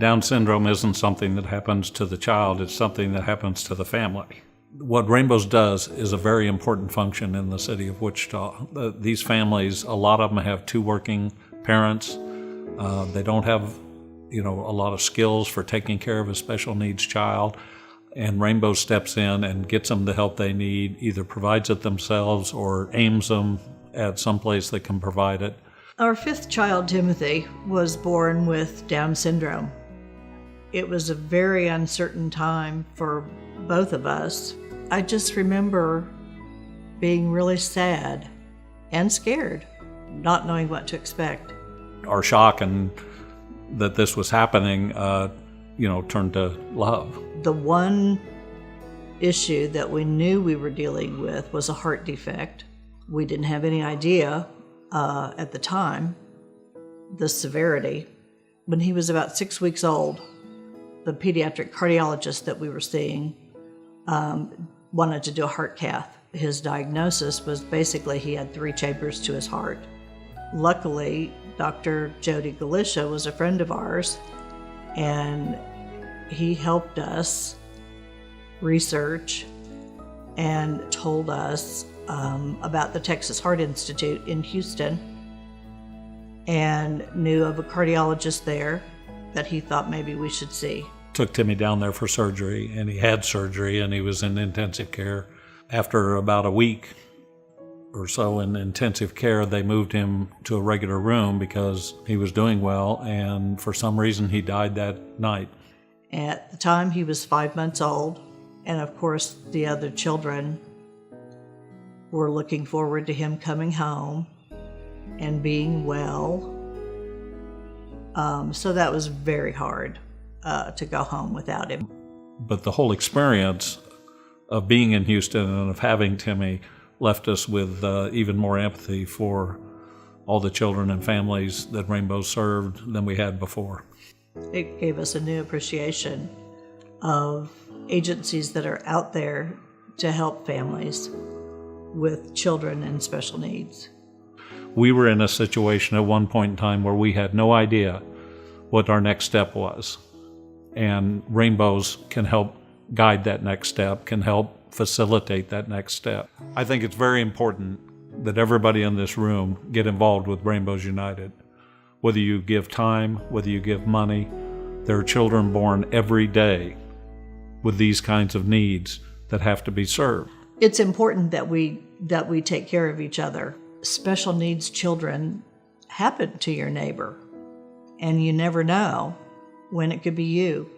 Down syndrome isn't something that happens to the child, it's something that happens to the family. What Rainbows does is a very important function in the city of Wichita. These families, a lot of them have two working parents. They don't have, a lot of skills for taking care of a special needs child. And Rainbow steps in and gets them the help they need, either provides it themselves or aims them at some place that can provide it. Our fifth child, Timothy, was born with Down syndrome. It was a very uncertain time for both of us. I just remember being really sad and scared, not knowing what to expect. Our shock and that this was happening, turned to love. The one issue that we knew we were dealing with was a heart defect. We didn't have any idea at the time the severity. When he was about 6 weeks old, the pediatric cardiologist that we were seeing wanted to do a heart cath. His diagnosis was basically he had 3 chambers to his heart. Luckily, Dr. Jody Galicia was a friend of ours, and he helped us research and told us about the Texas Heart Institute in Houston, and knew of a cardiologist there that he thought maybe we should see. Took Timmy down there for surgery, and he had surgery, and he was in intensive care. After about a week or so in intensive care, they moved him to a regular room because he was doing well, and for some reason he died that night. At the time, he was 5 months old, and of course the other children were looking forward to him coming home and being well. So that was very hard to go home without him. But the whole experience of being in Houston and of having Timmy left us with even more empathy for all the children and families that Rainbow served than we had before. It gave us a new appreciation of agencies that are out there to help families with children and special needs. We were in a situation at one point in time where we had no idea what our next step was. And Rainbows can help guide that next step, can help facilitate that next step. I think it's very important that everybody in this room get involved with Rainbows United. Whether you give time, whether you give money, there are children born every day with these kinds of needs that have to be served. It's important that we take care of each other. Special needs children happen to your neighbor, and you never know when it could be you.